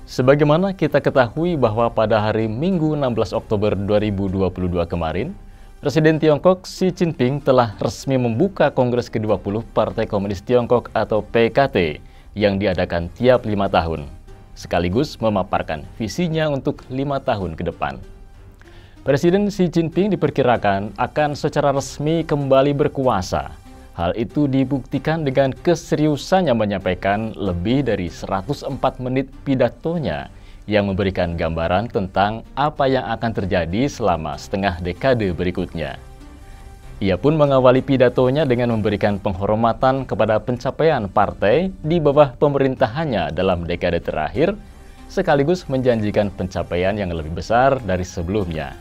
Sebagaimana kita ketahui bahwa pada hari Minggu 16 Oktober 2022 kemarin, Presiden Tiongkok Xi Jinping telah resmi membuka Kongres ke-20 Partai Komunis Tiongkok atau PKT yang diadakan tiap 5 tahun, sekaligus memaparkan visinya untuk 5 tahun ke depan. Presiden Xi Jinping diperkirakan akan secara resmi kembali berkuasa. Hal itu dibuktikan dengan keseriusannya menyampaikan lebih dari 104 menit pidatonya yang memberikan gambaran tentang apa yang akan terjadi selama setengah dekade berikutnya. Ia pun mengawali pidatonya dengan memberikan penghormatan kepada pencapaian partai di bawah pemerintahannya dalam dekade terakhir, sekaligus menjanjikan pencapaian yang lebih besar dari sebelumnya.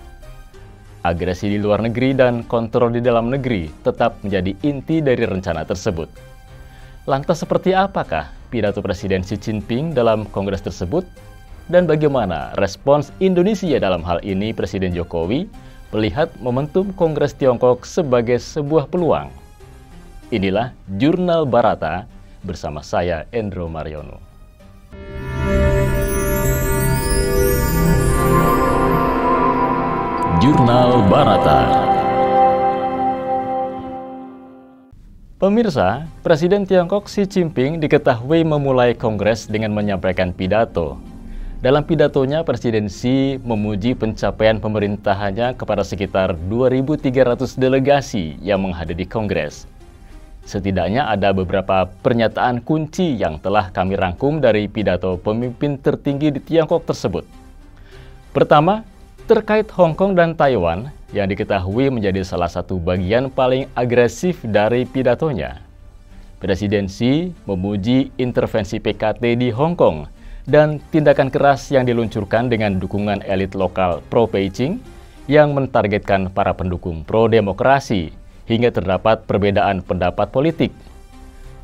Agresi di luar negeri dan kontrol di dalam negeri tetap menjadi inti dari rencana tersebut. Lantas seperti apakah pidato Presiden Xi Jinping dalam kongres tersebut? Dan bagaimana respons Indonesia dalam hal ini Presiden Jokowi melihat momentum Kongres Tiongkok sebagai sebuah peluang? Inilah Jurnal Barata bersama saya Endro Mariono. Jurnal Barata. Pemirsa, Presiden Tiongkok Xi Jinping diketahui memulai kongres dengan menyampaikan pidato. Dalam pidatonya, Presiden Xi memuji pencapaian pemerintahannya kepada sekitar 2.300 delegasi yang menghadiri kongres. Setidaknya ada beberapa pernyataan kunci yang telah kami rangkum dari pidato pemimpin tertinggi di Tiongkok tersebut. Pertama, terkait Hong Kong dan Taiwan yang diketahui menjadi salah satu bagian paling agresif dari pidatonya. Presiden Xi memuji intervensi PKT di Hong Kong dan tindakan keras yang diluncurkan dengan dukungan elit lokal pro-Beijing yang mentargetkan para pendukung pro-demokrasi hingga terdapat perbedaan pendapat politik.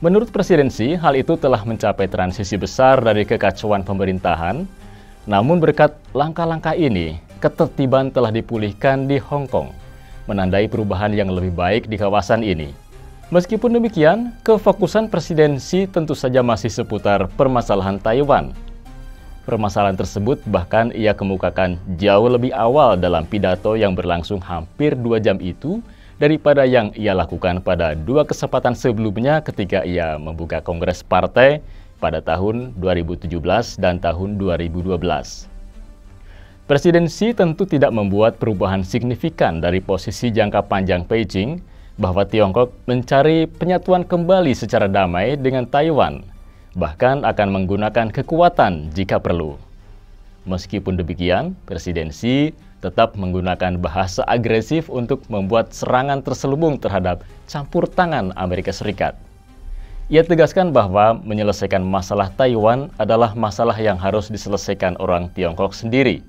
Menurut Presiden Xi, hal itu telah mencapai transisi besar dari kekacauan pemerintahan, namun berkat langkah-langkah ini, ketertiban telah dipulihkan di Hong Kong, menandai perubahan yang lebih baik di kawasan ini. Meskipun demikian, kefokusan Presiden Xi tentu saja masih seputar permasalahan Taiwan. Permasalahan tersebut bahkan ia kemukakan jauh lebih awal dalam pidato yang berlangsung hampir 2 jam itu daripada yang ia lakukan pada 2 kesempatan sebelumnya ketika ia membuka Kongres Partai pada tahun 2017 dan tahun 2012. Presiden Xi tentu tidak membuat perubahan signifikan dari posisi jangka panjang Beijing bahwa Tiongkok mencari penyatuan kembali secara damai dengan Taiwan, bahkan akan menggunakan kekuatan jika perlu. Meskipun demikian, Presiden Xi tetap menggunakan bahasa agresif untuk membuat serangan terselubung terhadap campur tangan Amerika Serikat. Ia tegaskan bahwa menyelesaikan masalah Taiwan adalah masalah yang harus diselesaikan orang Tiongkok sendiri.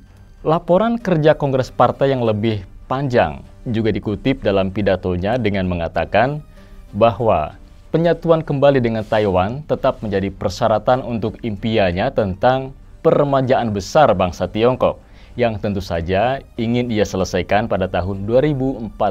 Laporan kerja Kongres Partai yang lebih panjang juga dikutip dalam pidatonya dengan mengatakan bahwa penyatuan kembali dengan Taiwan tetap menjadi persyaratan untuk impiannya tentang peremajaan besar bangsa Tiongkok yang tentu saja ingin ia selesaikan pada tahun 2049.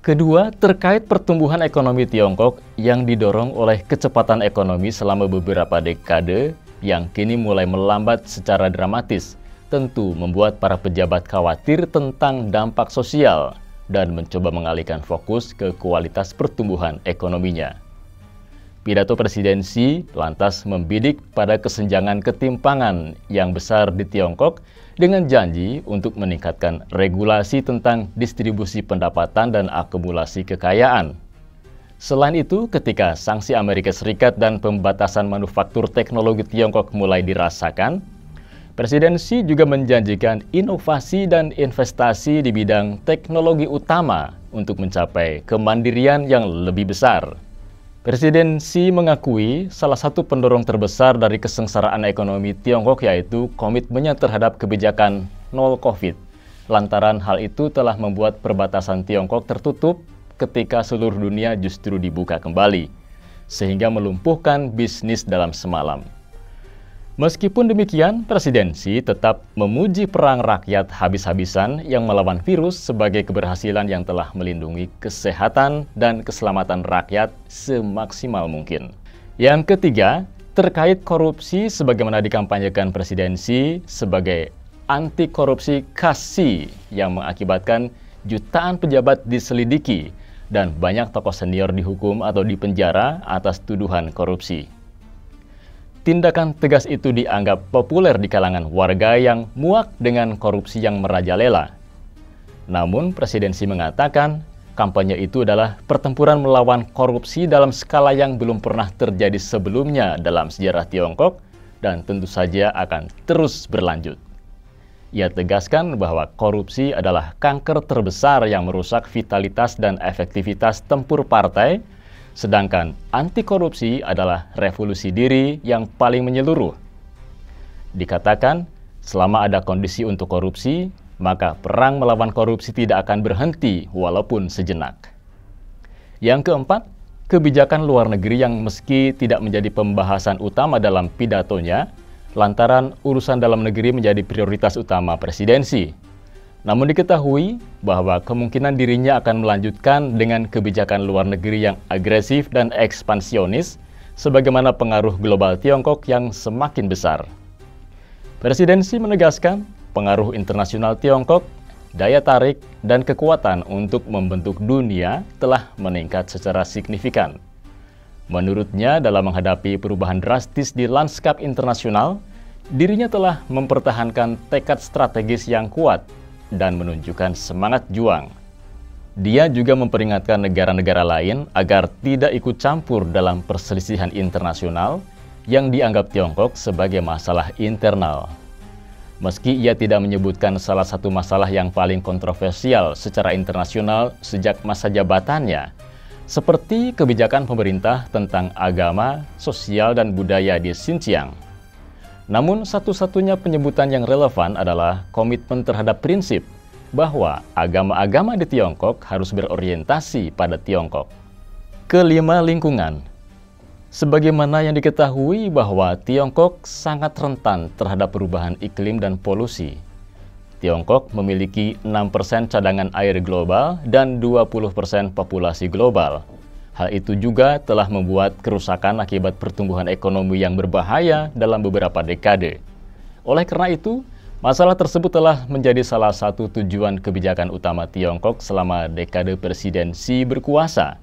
Kedua, terkait pertumbuhan ekonomi Tiongkok yang didorong oleh kecepatan ekonomi selama beberapa dekade yang kini mulai melambat secara dramatis, tentu membuat para pejabat khawatir tentang dampak sosial dan mencoba mengalihkan fokus ke kualitas pertumbuhan ekonominya. Pidato Presiden Xi lantas membidik pada kesenjangan ketimpangan yang besar di Tiongkok dengan janji untuk meningkatkan regulasi tentang distribusi pendapatan dan akumulasi kekayaan. Selain itu, ketika sanksi Amerika Serikat dan pembatasan manufaktur teknologi Tiongkok mulai dirasakan, Presiden Xi juga menjanjikan inovasi dan investasi di bidang teknologi utama untuk mencapai kemandirian yang lebih besar. Presiden Xi mengakui salah satu pendorong terbesar dari kesengsaraan ekonomi Tiongkok yaitu komitmennya terhadap kebijakan nol COVID. Lantaran hal itu telah membuat perbatasan Tiongkok tertutup ketika seluruh dunia justru dibuka kembali, sehingga melumpuhkan bisnis dalam semalam. Meskipun demikian, Presiden Xi tetap memuji perang rakyat habis-habisan yang melawan virus sebagai keberhasilan yang telah melindungi kesehatan dan keselamatan rakyat semaksimal mungkin. Yang ketiga, terkait korupsi sebagaimana dikampanyekan presidensi sebagai anti korupsi kasih yang mengakibatkan jutaan pejabat diselidiki dan banyak tokoh senior dihukum atau dipenjara atas tuduhan korupsi. Tindakan tegas itu dianggap populer di kalangan warga yang muak dengan korupsi yang merajalela. Namun presidensi mengatakan kampanye itu adalah pertempuran melawan korupsi dalam skala yang belum pernah terjadi sebelumnya dalam sejarah Tiongkok dan tentu saja akan terus berlanjut. Ia tegaskan bahwa korupsi adalah kanker terbesar yang merusak vitalitas dan efektivitas tempur partai, sedangkan anti korupsi adalah revolusi diri yang paling menyeluruh. Dikatakan, selama ada kondisi untuk korupsi, maka perang melawan korupsi tidak akan berhenti walaupun sejenak. Yang keempat, kebijakan luar negeri yang meski tidak menjadi pembahasan utama dalam pidatonya, lantaran urusan dalam negeri menjadi prioritas utama presidensi. Namun diketahui bahwa kemungkinan dirinya akan melanjutkan dengan kebijakan luar negeri yang agresif dan ekspansionis, sebagaimana pengaruh global Tiongkok yang semakin besar. Presidensi menegaskan, pengaruh internasional Tiongkok, daya tarik, dan kekuatan untuk membentuk dunia telah meningkat secara signifikan. Menurutnya, dalam menghadapi perubahan drastis di lanskap internasional, dirinya telah mempertahankan tekad strategis yang kuat dan menunjukkan semangat juang. Dia juga memperingatkan negara-negara lain agar tidak ikut campur dalam perselisihan internasional yang dianggap Tiongkok sebagai masalah internal. Meski ia tidak menyebutkan salah satu masalah yang paling kontroversial secara internasional sejak masa jabatannya, seperti kebijakan pemerintah tentang agama, sosial, dan budaya di Xinjiang. Namun satu-satunya penyebutan yang relevan adalah komitmen terhadap prinsip bahwa agama-agama di Tiongkok harus berorientasi pada Tiongkok. Kelima, lingkungan. Sebagaimana yang diketahui bahwa Tiongkok sangat rentan terhadap perubahan iklim dan polusi. Tiongkok memiliki 6% cadangan air global dan 20% populasi global. Hal itu juga telah membuat kerusakan akibat pertumbuhan ekonomi yang berbahaya dalam beberapa dekade. Oleh karena itu, masalah tersebut telah menjadi salah satu tujuan kebijakan utama Tiongkok selama dekade presidensi berkuasa.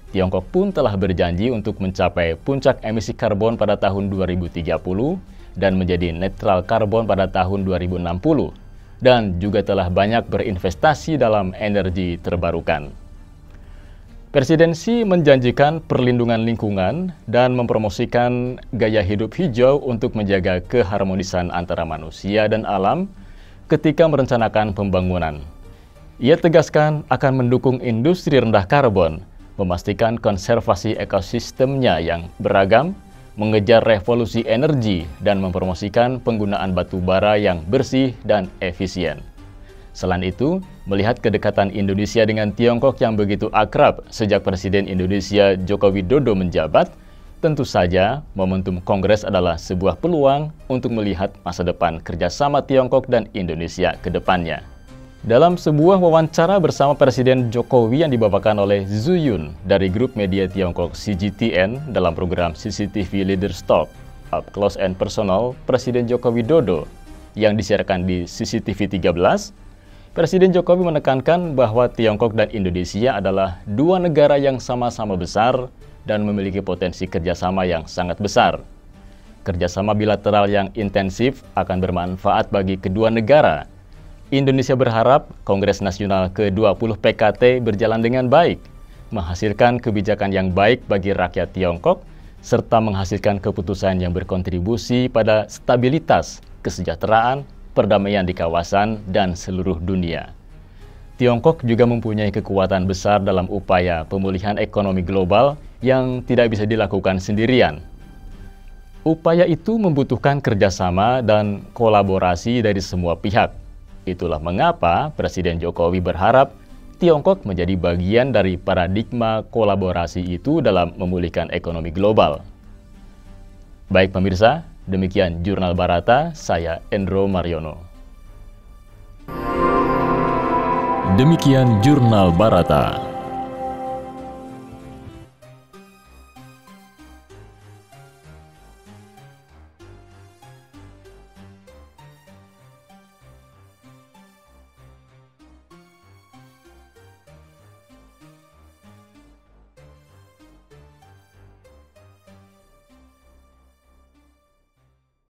Tiongkok pun telah berjanji untuk mencapai puncak emisi karbon pada tahun 2030 dan menjadi netral karbon pada tahun 2060, dan juga telah banyak berinvestasi dalam energi terbarukan. Presidensi menjanjikan perlindungan lingkungan dan mempromosikan gaya hidup hijau untuk menjaga keharmonisan antara manusia dan alam ketika merencanakan pembangunan. Ia tegaskan akan mendukung industri rendah karbon, memastikan konservasi ekosistemnya yang beragam, mengejar revolusi energi, dan mempromosikan penggunaan batu bara yang bersih dan efisien. Selain itu, melihat kedekatan Indonesia dengan Tiongkok yang begitu akrab sejak Presiden Indonesia Joko Widodo menjabat, tentu saja momentum Kongres adalah sebuah peluang untuk melihat masa depan kerjasama Tiongkok dan Indonesia ke depannya. Dalam sebuah wawancara bersama Presiden Jokowi yang dibawakan oleh Zhu Yun dari grup media Tiongkok CGTN dalam program CCTV Leaders Talk, Up Close and Personal Presiden Joko Widodo yang disiarkan di CCTV 13, Presiden Jokowi menekankan bahwa Tiongkok dan Indonesia adalah dua negara yang sama-sama besar dan memiliki potensi kerjasama yang sangat besar. Kerjasama bilateral yang intensif akan bermanfaat bagi kedua negara. Indonesia berharap Kongres Nasional ke-20 PKT berjalan dengan baik, menghasilkan kebijakan yang baik bagi rakyat Tiongkok, serta menghasilkan keputusan yang berkontribusi pada stabilitas, kesejahteraan, perdamaian di kawasan, dan seluruh dunia. Tiongkok juga mempunyai kekuatan besar dalam upaya pemulihan ekonomi global yang tidak bisa dilakukan sendirian. Upaya itu membutuhkan kerjasama dan kolaborasi dari semua pihak. Itulah mengapa Presiden Jokowi berharap Tiongkok menjadi bagian dari paradigma kolaborasi itu dalam memulihkan ekonomi global. Baik pemirsa, demikian Jurnal Barata, saya Endro Mariono. Demikian Jurnal Barata.